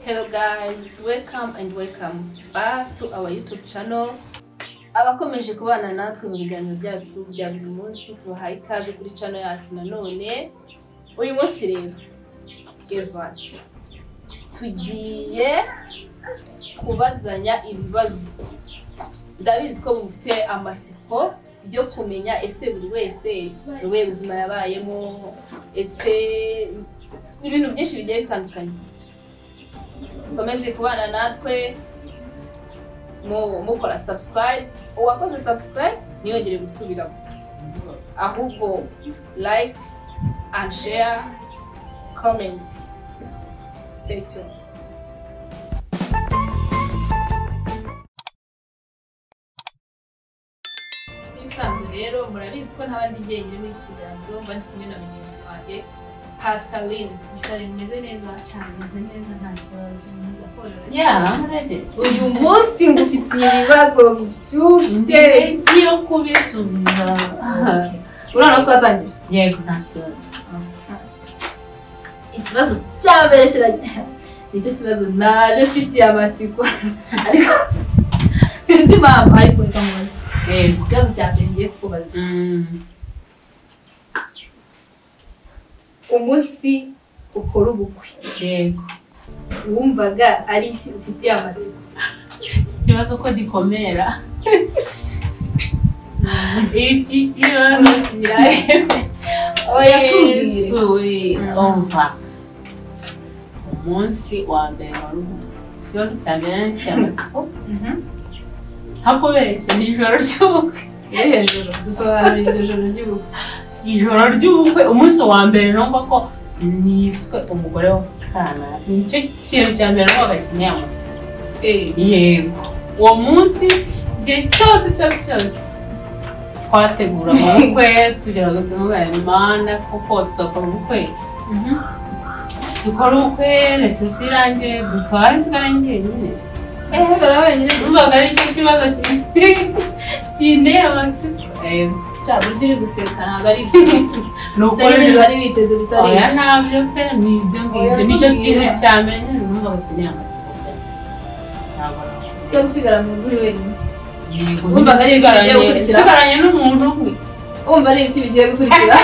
Hello guys, welcome back to our YouTube channel. Abakomeje kubana natwe mu biganiro byacu bya buri munsi, tubahaye ikaze kuri channel yacu nanone. Uyu munsi rero guess what? Tugiye kubazanya ibibazo. Ndabizi ko mufite amatsiko yo kumenya ese buri wese ruwe buzima yabayemo, ese ibintu byinshi bigiye bitandukanye. Komeze kubana natwe mukora subscribe. Uwakoze subscribe niyongere gusubiramo, ahubwo like and share, comment. Stay tuned. Ibisanzwe rero murabizi ko ntabandi njyenyine muri iki kiganiro, mba ndi kumwe na mugenzi wanjye Pascaline. Pascaline meze neza cyane? Meze neza nta kibazo. Uyu munsi ngufitiye ibibazo bishyushye ngiye kubisubiza. Urabona ko twatangira? Yego nta kibazo. Ikibazo cya mbere nicyo kibazo naje mfitiye amatsiko ariko sinzi impamvu, ariko reka mubaze. Ikibazo cya mbere ngiye kukubaza, umunsi ukora ubukwe, yego, wumvaga ari iki ufitiye amatsiko? Ikibazo ko gikomera. Iki kibazo kiraye. Oya tubwire. Umva, umunsi wa mbere wari ubukwe, ikibazo cya mbere ni amatsiko. Hakubeshye ni ijoro ry'ubukwe. Hejuru dusobanurira iryo joro ry'ubukwe. Ijoro ry'ubukwe, umunsi wa mbere numva ko niswe umugore wa kana. Nicyo kintu cya mbere numvaga kineye amatsiko. Yego, uwo munsi igihe cyose twategura ubukwe, tugira ngo tumugane Imana kuko tuzakora ubukwe. Dukora ubukwe, reception irangiye, dutwara insigara njyenyine. Insigara wenyine numvaga ari cyo kibazo kineye amatsiko. Cyabo uri guseka ntabwo ari byiza. Nuko rero bari biteze bitari. Oya ntabyo pe, ni ibyo ngibyo. Nicyo kintu cya mbere numvaga kineye amatsiko. Cyo gusigara mu rugo wenyine. Yego, numvaga ari ibyo bigiye gukurikira. Sigaranye n'umuntu umwe. Umva ari ibyo bigiye gukurikira.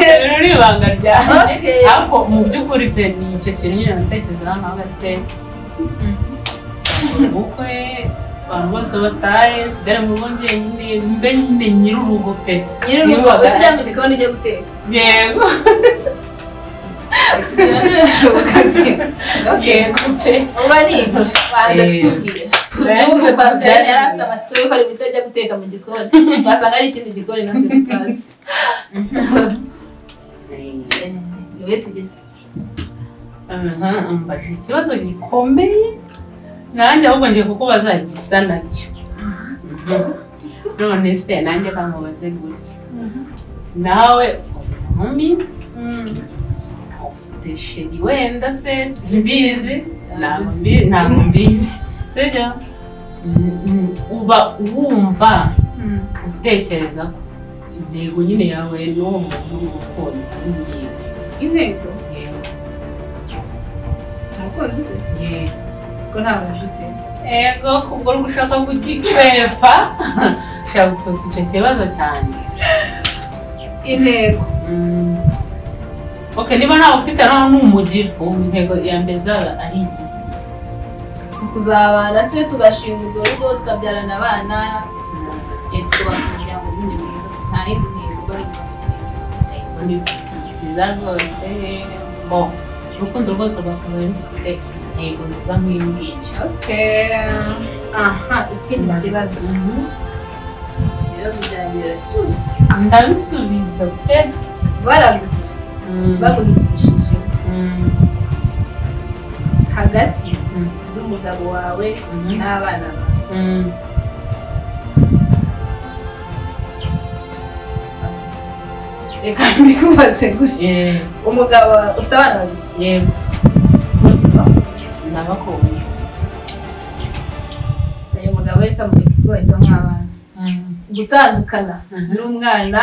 Rero ni ibanga ryanjye, ariko mu by'ukuri pe ni icyo kintu nyine natekereza nkaho se ubukwe abantu bose bataye, nsigare mu rugo njyenyine, mbe nyine nyir'urugo pe. Nyir'urugo tujya mu gikoni ujye guteka? Yego. Yego pe. Uba ni ibyo banza kutubwira. Tubyumve Pascaline yari afite amatsiko yuko ari buhite ajya guteka mu gikoni, ugasanga ari ikindi gikoni natwe tutazi. Yoye tugeze. Mbaje ikibazo gikomeye nanjye ahubwo ngiye kukubaza gisa nacyo. None se nanjye kamubaze gutya, nawe nkumi ufite sheri wenda se mbizi ntabwo mbizi, sibyo? Uba wumva utekereza ko intego nyine yawe n'uwo muntu ukunda niye intego? Yego. Ntakonze se? Yego. Ko nta bafite. Yego, kubwo gushaka kugikwepa. Shaka gukwepa icyo kibazo cyane. Intego. Okay, niba ntawe ufite naho n'umugira, intego ya mbere zaba ari si kuzabana se tugashinga urwo rugo tukabyarana abana, tukubaka umuryango nyine mwiza, nta yindi ntego bari bafite. Ni byiza rwose. Urukundo rwose rwakaba rufite intego nziza nk'iyo ngiyo. Ikindi kibazo. Ibibazo byanjye birashyushye. Ndabisubiza pe. Baramutse baguhitishije hagati y'umugabo wawe n'abana bawe, reka mbikubaze gutya. Umugabo ufite abana babiri? Yego. Ndabakunda. Uyu mugabo reka mbikubaze nk'abana. Gutandukana n'umwana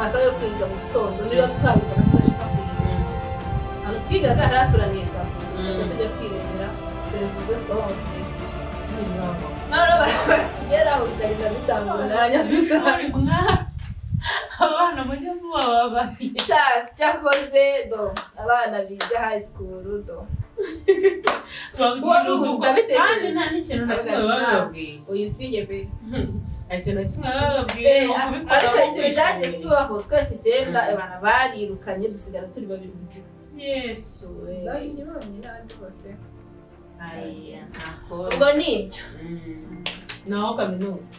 amasaha yo kwiga mu gitondo niyo twabibona twaje kwiga hano twigaga haraturaniye saa tujya kwirebera ibyo twabona tugiye none batugeraho tutagenda dutanga umwanya bishori abana mujya mubaba cyakoze do abana biga high school do kandi nta n'ikintu na kimwe bababwiye uyisinye pe nta kintu na kimwe bababwiye ariko ikintu cyagiye tubaho twese icyenda abana barirukanye dusigara turi babiri mu kigo yesu ndabibonye n'abandi bose ntabwo ubwo ni ibyo naho kaminuza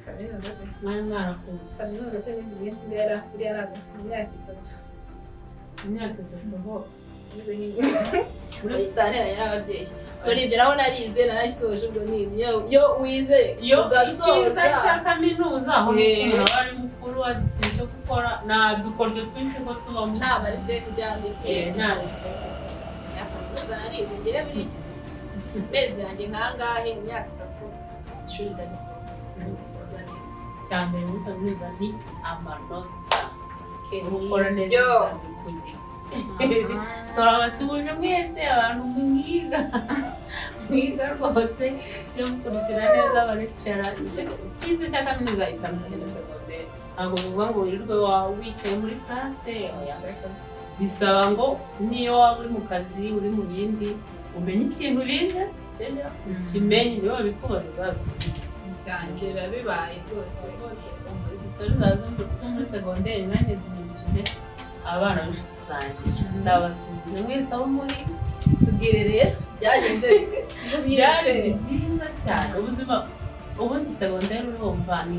kaminuza se mwari mwarakuze kaminuza se n'izi minsi mbera kuriya ntabwo mu myaka itatu ho uyitaniranye n'ababyeyi ubwo ni ibyo naho narize narayisoje ubwo ni ibyo iyo wize ugasoza cya kaminuza aho umuntu aba ari mukuru azi ikintu cyo gukora nta dukoryo twinshi ngo tubamo nta mariteke cyangwa iki nta kaminuza narize ngere muri iki mezi yanjye nkangahe mu myaka itatu ishuri ndarisoza neza cyambere muri kaminuza ni amanota gukora neza kugira turabasuhuje mwese abantu mwiga rwose yo gukurikira neza baricara icyiza cya kaminuza itandukanye na segonderi ntabwo bivuga ngo wirirwe wicaye muri classe bisaba ngo niyo waba uri mu kazi uri mu bindi umenye ikintu bize kimenye niba bikubaza uzabisubiza cyane biba bibaye rwose izi sitori zo muri segonderi nanjye zinyibukije abana b'inshuti zanjye ndabasuhuje mwese aho muri tubwire rero byagenze bite byari byiza cyane ubuzima ubundi segonderi urumva ni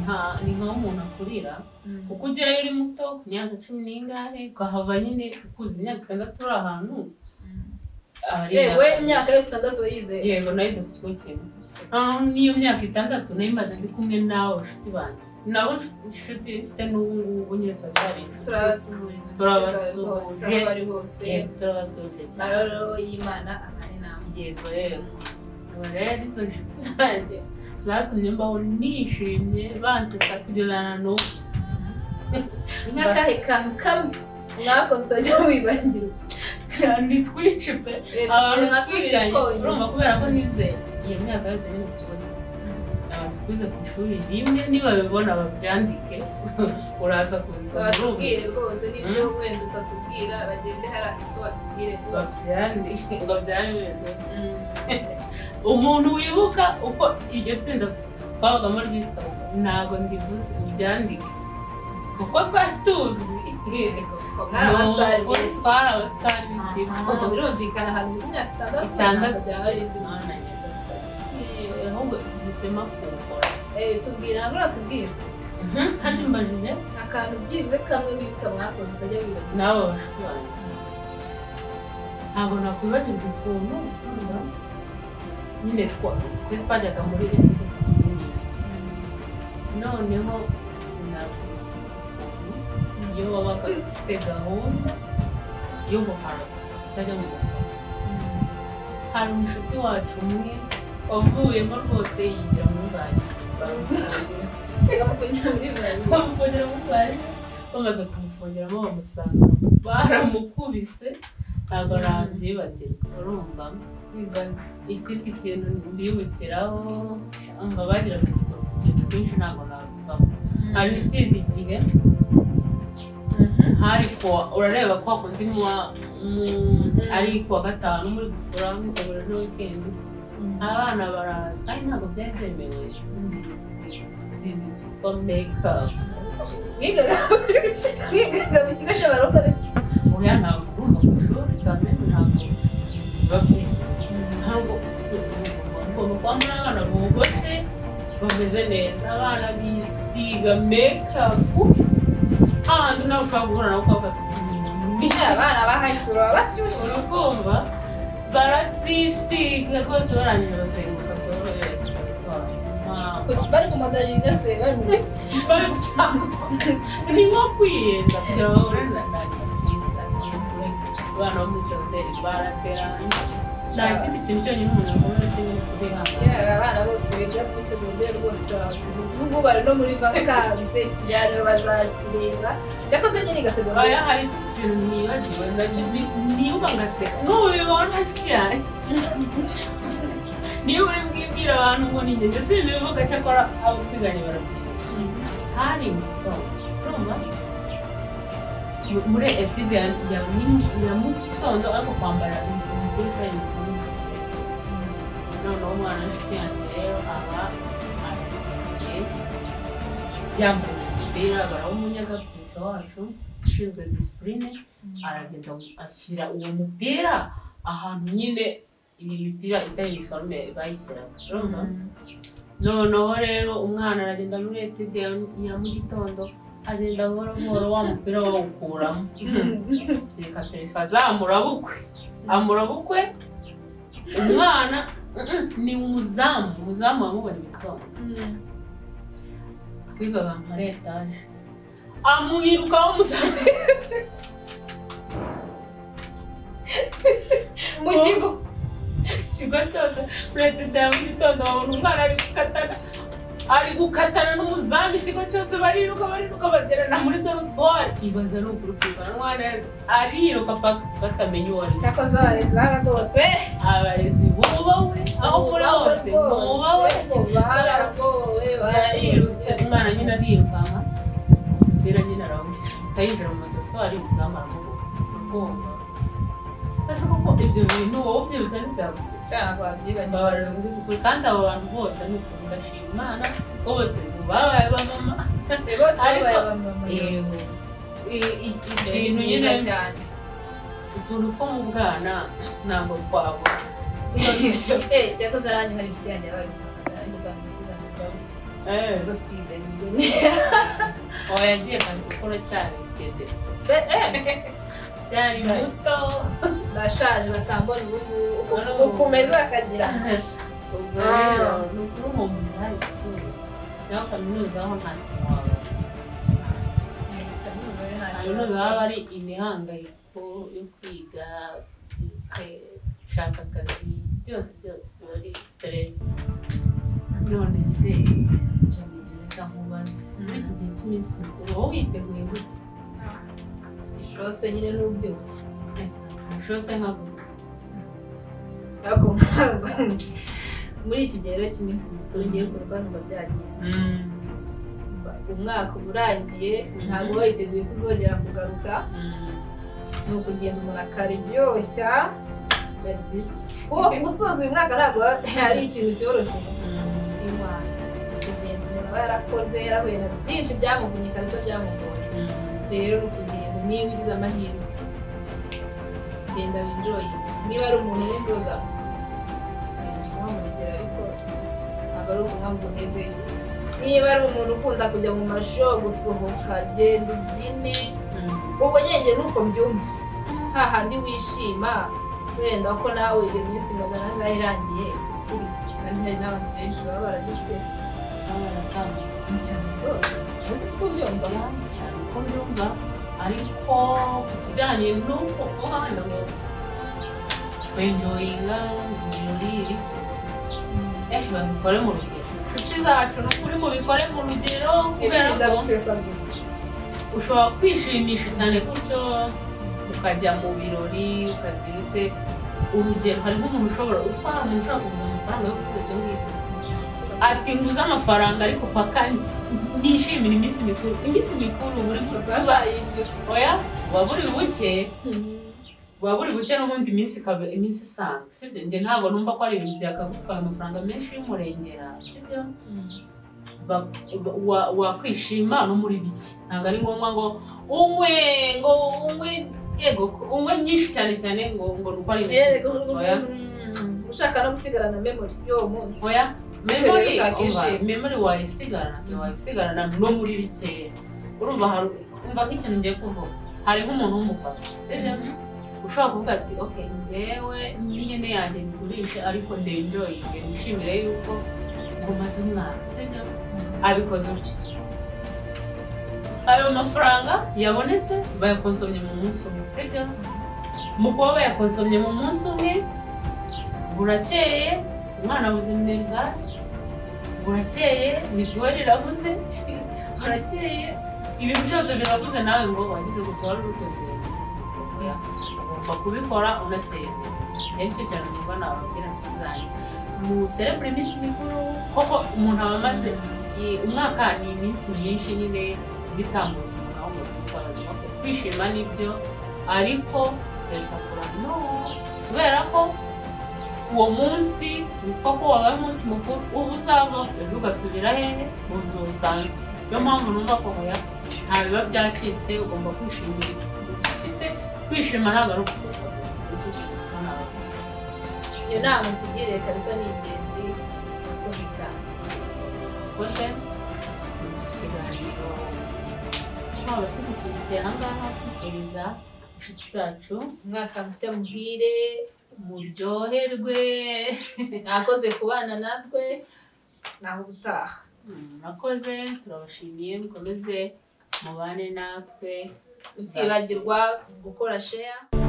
nk'umuntu akurira kuko ujyayo uri muto ku myaka 10 n'ingahe ukahava nyine ukuze imyaka 6 uri ahantu we imyaka yose 6 wayize yego nayize ku kigo kimwe niyo myaka 6 nayimaze ndi kumwe nawe inshuti banjye nabo inshuti mfite n'ubu nyine turabasuhuje bari bose turabasuhuje cyane rero y'Imana amane namwe yego rero izo inshuti zanjye zatumye mbaho nishimye bansetsa kugeza na n'ubu nk'akahe kantu kamwe mwakoze utajya wibagirwa ni twinshi pe abantu twiganye urumva kubera ko nize iyo myaka yose ni mu kigo kimwe twize ku ishuri rimwe niba bibona babyandike uraza kubisoma batubwire rwose n'ibyo wenda utatubwira bagende hari ako batubwire babyandike ngo byari bimeze umuntu wibuka uko iryo tsinda twabagamo ryitwa ntabwo ndivuze ubyandike kuko twari tuzwi twari abasitari b'ikigo birumvikana ahantu imyaka 6 byaba ari iby'ubusa ahubwo bisema kuwukora tubwira ntabwo uratubwira kandi mbajije akantu byibuze kamwe wibuka mwakoze utajya wibagirwa n'abo bashuti banjye ntabwo nakwibagirwa ukuntu nyine twe twajyaga muri leta noneho sinabyibuka ukuntu iyo wabaga ufite gahunda yo guhana utajya mu masomo hari umushuti wacu umwe wavuyemo rwose yigira muri bamufungira muri bari bamaze kumufungiramo bamusanga baramukubise ntabwo nabyibagirwa urumva ikindi kintu mbibukiraho bagira utuntu twinshi ntabwo nabivamo hari n'ikindi gihe hari urareba ko hakundi ari kuwa gatanu muri gufura mwitegura no weekend abana baraza kandi ntabwo byari byemewe ikintu cyitwa make-up mwigaga mu kigo cy'abarokore oya ntabwo urumva ku ishuri kandi ntabwo babyemewe ntabwo ugomba kwambara abana bogoshe bameze neza abana bisiga make-up ahandi nawe ushobora guhura nawe ukavuga abana ba high school baba bashyushye urumva barasisiga rwose barangije bazenguruka bworohereza bari kumadaringa se bari ni nko kwiyenza kugira ngo bahure na dani byiza abana bo muri segonderi baraterana nta kindi kintu cyonyine umuntu yakora uretse no kubihangana. Abana bose biga kuri segonderi rwose turabasuhuza n'ubwo bari no muri vakanse ikiganiro bazakireba cyakoze nyine igasegonderi. Oya hari ikintu nibagiwe nacyo nibuka ngaseka n'ubibona nshuti yanjye niba uri bwibwira abantu ngo ni njye simbivuga cyakora abo twiganye barabyibuka. Hari mu gitondo urumva muri etide ya mu gitondo ariko kwambara imipira itari mifunitse. Noneho umwana w'inshuti yanjye rero aba aragiye yambaye umupira barawumunyagapisha wacu ushinzwe disipurine aragenda ashyira uwo mupira ahantu nyine iyi mipira itari iniforume bayishyiraga urumva. Noneho rero umwana aragenda muri etide ya mu gitondo agenda buhoro buhoro wa mupira wawukuramo reka perefe amura bukwe umwana ni umuzamu wamubonye igitondo twigaga nka etaje amwirukaho umuzamu mu kigo cyose muri etide ya mu gitondo babona umwana ari gukatana n'umuzamu ikigo cyose bariruka bagerana muri dorotwari ibaza ni ukuri kwigana umwana ariruka batamenya uwo ari. Cyakoze abarezi baragowe pe abarezi bubawe aho muri hose bubawe baragowe barirutse umwana nyine arirukanka mbere nyine arawuhisha akayinjira mu madorotwari umuzamu aramugonga. Ese koko ibyo bintu wowe ubyibutsa ntibyabuze cyangwa wabyibagiwe babarangiza ukuri kandi abo bantu bose ni ukuri ndashima Imana bose babaye ba mama bose babaye ba mama yewe ikintu nyine cyane utuntu two mu bwana ntabwo twabura cyakoze aranjye hari inshuti yanjye bari nanjye bangizana ubwo twiganye yagiye kandi gukora cyane kugende cyari muso bashaje batambona ukumeza bakagira ubwo rero ni ukuri umuntu hari sikuru naho kaminuza aho nta kintu wabona kaminuza baba ari imihangayiko yo kwiga gushaka akazi byose bari stress. None se Jamil reka nkubaze muri iki gihe cy'iminsi mikuru wowe witeguye gute? Shose nyine n'ubyuka shose nk'abo ariko muri iki gihe rero cy'iminsi mikuru ngiye kurwa numva byagiye umwaka urangiye ntabwo witeguye kuzongera kugaruka ni ukugenda umuntu akaryoshya gusoza uyu mwaka ntabwo ari ikintu cyoroshye kugenda umuntu aba yarakoze yarahuye na byinshi byamuvunnye kabisa byamugoye rero ni ukugenda niba ugize amahirwe genda winjoye niba ari umuntu w'inzoga nko mu rugero ariko ntabwo ari ukuvuga ngo uheze. Niba ari umuntu ukunda kujya mu masho gusohoka genda ubyine ubwo nyenge nuko mbyumva hahandi wishima wenda ko nawe iyo minsi magana angahe irangiye ikiri kandi hari n'abantu benshi baba baragizwe baratandukanye cyane rwose uzi siko byumva uko byumva ariko ku kijyanye n'uko uvuga wenda ngo kwenjoyinga ibirori ibiki babikore mu rugero inshuti zacu ni ukuri mubikore mu rugero kubera ko ushobora kwishimisha cyane gutyo ukajya mu birori ukagira ute urugero hari nk'umuntu ushobora uswara umuntu ushobora kuguza amafaranga yo kugura ibyo ngibyo ati nguze amafaranga ariko paka nishimira iminsi mikuru buri bazayishyura oya waba uri buke n'ubundi iminsi isanzwe sibyo njye ntabwo numva ko ari ibintu byakagutwara amafaranga menshi y'umurengera sibyo wakwishima no muri biki ntabwo ari ngombwa ngo unywe nyinshi cyane ngo nuko ari iminsi ushaka no gusigarana memory y'uwo munsi oya memory wayisigarana no muri bikeya urumva nk'ikintu ngiye kuvuga hari nk'umuntu w'umupapa sibyo ushobora kuvuga ati okay njyewe n'ihene yanjye nyigurishe ariko ndenjoyinge nishimire yuko ngumaze umwana sibyo abikoze utyo ayo mafaranga yabonetse bayakonsomye mu munsi umwe sibyo mu kuba bayakonsomye mu munsi umwe burakeye umwana abuze minerivare, burakeye mituweli irabuze, burakeye ibintu byose birabuze, nawe ngo wagize gutwara urugendo ugomba kubikora unasenge. Rero icyo cyane numva nababwira inshuti zanjye, muserebure iminsi mikuru, koko umuntu aba amaze umwaka ni iminsi myinshi nyine bitambutse umuntu aho gutwaza kwishima nibyo, ariko gusesagura no, kubera ko uwo munsi witwa ko wabaye umunsi mukuru uba uzava ejo ugasubira hehe mu buzima busanzwe. Niyo mpamvu numva ko hoya nta biba byacitse, ugomba kwishimira ufite. Kwishima ntabwo ari ugusesagura. Iyo nama tugire kabisa ni ingenzi, urakoze cyane. Urakoze mu kiganiro twaba tugisubikiye aha ngaha twifuriza inshuti zacu umwaka mushya muhire, muryoherwe. mwakoze kubana natwe, naho ubutaha. Murakoze, turabashimiye, mukomeze mubane natwe, utibagirwa gukora share.